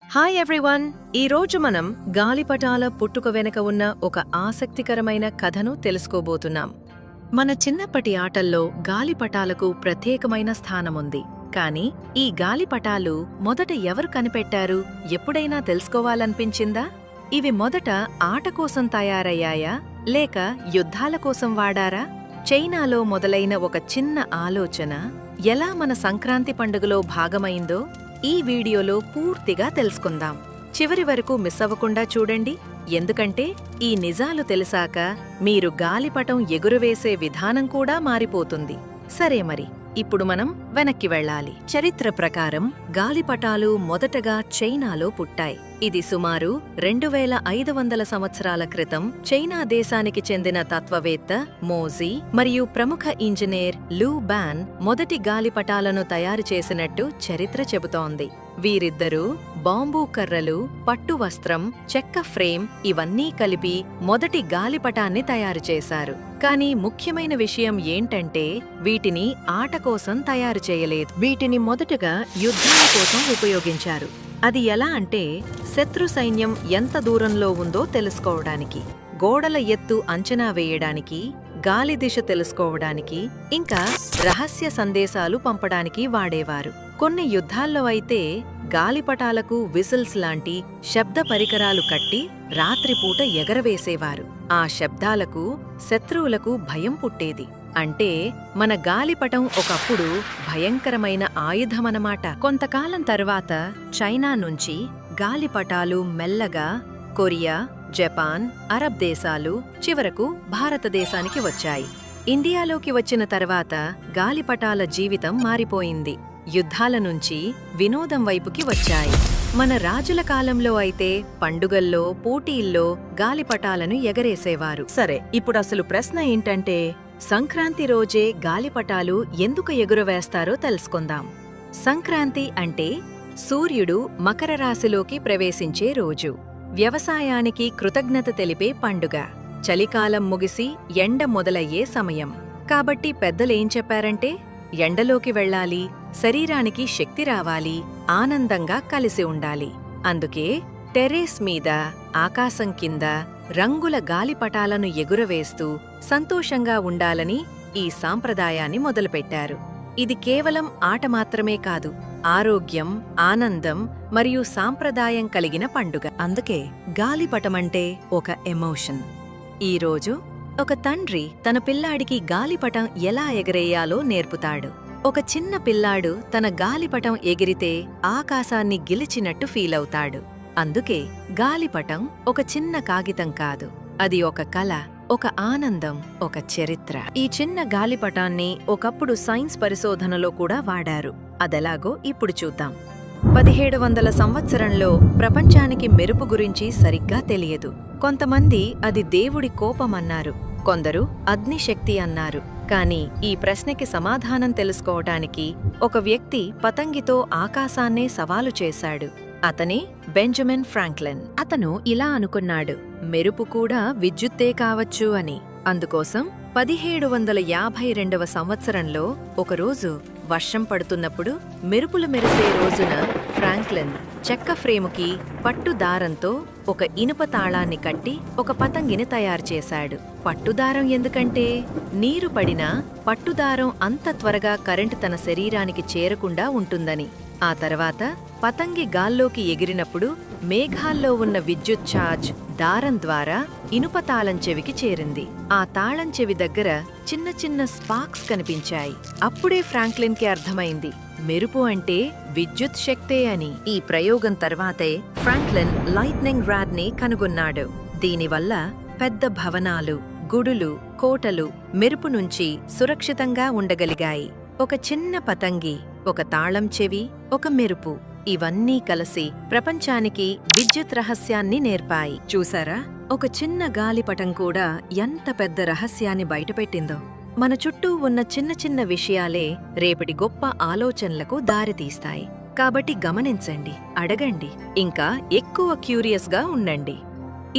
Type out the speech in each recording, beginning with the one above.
Hi everyone! ఈరోజు మనం గాలిపటాల పుట్టుక వెనుక ఉన్న ఒక ఆసక్తికరమైన కథను తెలుసుకోబోతున్నాం. మన చిన్నప్పటి ఆటల్లో గాలిపటాలకు ప్రత్యేకమైన స్థానముంది. కానీ ఈ గాలిపటాలు మొదట ఎవరు కనిపెట్టారు? ఎప్పుడైనా తెలుసుకోవాలనిపించిందా? ఇవి మొదట ఆట కోసం తయారయ్యాయా లేక యుద్ధాల కోసం వాడారా? చైనాలో మొదలైన ఒక చిన్న ఆలోచన ఎలా మన సంక్రాంతి పండుగలో భాగమైందో ఈ వీడియోలో పూర్తిగా తెలుసుకుందాం. చివరి వరకు మిస్ అవ్వకుండా చూడండి, ఎందుకంటే ఈ నిజాలు తెలిసాక మీరు గాలిపటం ఎగురవేసే విధానం కూడా మారిపోతుంది. సరే మరి, ఇప్పుడు మనం వెనక్కి వెళ్ళాలి. చరిత్ర ప్రకారం గాలిపటాలు మొదటగా చైనాలో పుట్టాయి. ఇది సుమారు 2500 సంవత్సరాల క్రితం చైనా దేశానికి చెందిన తత్వవేత్త మోజీ మరియు ప్రముఖ ఇంజనీర్ లూ బాన్ మొదటి గాలిపటాలను తయారు చేసినట్టు చరిత్ర చెబుతోంది. వీరిద్దరూ బాంబూ కర్రలు, పట్టు వస్త్రం, చెక్క ఫ్రేమ్ ఇవన్నీ కలిపి మొదటి గాలిపటాన్ని తయారు చేశారు. కానీ ముఖ్యమైన విషయం ఏంటంటే వీటిని ఆట కోసం తయారు చేయలేదు. వీటిని మొదటగా యుద్ధాల కోసం ఉపయోగించారు. అది ఎలా అంటే శత్రు సైన్యం ఎంత దూరంలో ఉందో తెలుసుకోవడానికి, గోడల ఎత్తు అంచనా వేయడానికి, గాలి దిశ తెలుసుకోవడానికి, ఇంకా రహస్య సందేశాలు పంపడానికి వాడేవారు. కొన్ని యుద్ధాల్లో అయితే గాలిపటాలకు విసిల్స్ లాంటి శబ్ద పరికరాలు కట్టి రాత్రిపూట ఎగరవేసేవారు. ఆ శబ్దాలకు శత్రువులకు భయం పుట్టేది. అంటే మన గాలిపటం ఒకప్పుడు భయంకరమైన ఆయుధమనమాట. కొంతకాలం తర్వాత చైనా నుంచి గాలిపటాలు మెల్లగా కొరియా, జపాన్, అరబ్ దేశాలు, చివరకు భారతదేశానికి వచ్చాయి. ఇండియాలోకి వచ్చిన తర్వాత గాలిపటాల జీవితం మారిపోయింది. యుద్ధాల నుంచి వినోదం వైపుకి వచ్చాయి. మన రాజుల కాలంలో అయితే పండుగల్లో, పోటీల్లో గాలిపటాలను ఎగరేసేవారు. సరే, ఇప్పుడసలు ప్రశ్న ఏంటంటే సంక్రాంతి రోజే గాలిపటాలు ఎందుకు ఎగురవేస్తారో తెలుసుకుందాం. సంక్రాంతి అంటే సూర్యుడు మకర రాశిలోకి ప్రవేశించే రోజు. వ్యవసాయానికి కృతజ్ఞత తెలిపే పండుగ. చలికాలం ముగిసి ఎండ మొదలయ్యే సమయం. కాబట్టి పెద్దలేం చెప్పారంటే ఎండలోకి వెళ్ళాలి, శరీరానికి శక్తి రావాలి, ఆనందంగా కలిసి ఉండాలి. అందుకే టెర్రేస్ మీద, ఆకాశం కింద రంగుల గాలిపటాలను ఎగురవేస్తూ సంతోషంగా ఉండాలని ఈ సాంప్రదాయాన్ని మొదలుపెట్టారు. ఇది కేవలం ఆట మాత్రమే కాదు, ఆరోగ్యం, ఆనందం మరియు సాంప్రదాయం కలిగిన పండుగ. అందుకే గాలిపటమంటే ఒక ఎమోషన్. ఈరోజు ఒక తండ్రి తన పిల్లాడికి గాలిపటం ఎలా ఎగరేయాలో నేర్పుతాడు. ఒక చిన్న పిల్లాడు తన గాలిపటం ఎగిరితే ఆకాశాన్ని గెలిచినట్టు ఫీలవుతాడు. అందుకే గాలిపటం ఒక చిన్న కాగితం కాదు, అది ఒక కళ, ఒక ఆనందం, ఒక చరిత్ర. ఈ చిన్న గాలిపటాన్ని ఒకప్పుడు సైన్స్ పరిశోధనలో కూడా వాడారు. అదెలాగో ఇప్పుడు చూద్దాం. 1700 సంవత్సరంలో ప్రపంచానికి మెరుపు గురించి సరిగ్గా తెలియదు. కొంతమంది అది దేవుడి కోపమన్నారు, కొందరు అగ్నిశక్తి అన్నారు. కానీ ఈ ప్రశ్నకి సమాధానం తెలుసుకోవటానికి ఒక వ్యక్తి పతంగితో ఆకాశాన్నే సవాలు చేశాడు. అతనే బెంజమిన్ ఫ్రాంక్లిన్. అతను ఇలా అనుకున్నాడు, మెరుపు కూడా విద్యుత్తే కావచ్చు అని. అందుకోసం 1752వ సంవత్సరంలో ఒకరోజు వర్షం పడుతున్నప్పుడు మెరుపులు మెరిసే రోజున ఫ్రాంక్లిన్ చెక్క ఫ్రేముకి పట్టు దారంతో ఒక ఇనుప తాళాన్ని కట్టి ఒక పతంగిని తయారు చేశాడు. పట్టుదారం ఎందుకంటే నీరు పడినా పట్టుదారం అంత త్వరగా కరెంటు తన శరీరానికి చేరకుండా ఉంటుందని. ఆ తర్వాత పతంగి గాల్లోకి ఎగిరినప్పుడు మేఘాల్లో ఉన్న విద్యుత్ ఛార్జ్ దారం ద్వారా ఇనుప తాళం చెవికి చేరింది. ఆ తాళం చెవి దగ్గర చిన్న చిన్న స్పార్క్స్ కనిపించాయి. అప్పుడే ఫ్రాంక్లిన్కి అర్థమైంది, మెరుపు అంటే విద్యుత్ శక్తే అని. ఈ ప్రయోగం తర్వాతే ఫ్రాంక్లిన్ లైట్నింగ్ రాడ్ ని కనుగొన్నాడు. దీనివల్ల పెద్ద భవనాలు, గుడులు, కోటలు మెరుపు నుంచి సురక్షితంగా ఉండగలిగాయి. ఒక చిన్న పతంగి, ఒక తాళం చెవి, ఒక మెరుపు, ఇవన్నీ కలిసి ప్రపంచానికి విద్యుత్ రహస్యాన్ని నేర్పాయి. చూసారా, ఒక చిన్న గాలిపటం కూడా ఎంత పెద్ద రహస్యాన్ని బయటపెట్టిందో. మన చుట్టూ ఉన్న చిన్న చిన్న విషయాలే రేపటి గొప్ప ఆలోచనలకు దారితీస్తాయి. కాబట్టి గమనించండి, అడగండి, ఇంకా ఎక్కువ క్యూరియస్గా ఉండండి.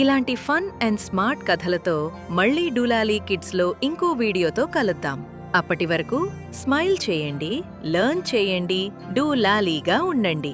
ఇలాంటి ఫన్ అండ్ స్మార్ట్ కథలతో మళ్ళీ డూలాలీ కిడ్స్లో ఇంకో వీడియోతో కలుద్దాం. అప్పటి వరకు స్మైల్ చేయండి, లర్న్ చేయండి, డూలాలీగా ఉండండి.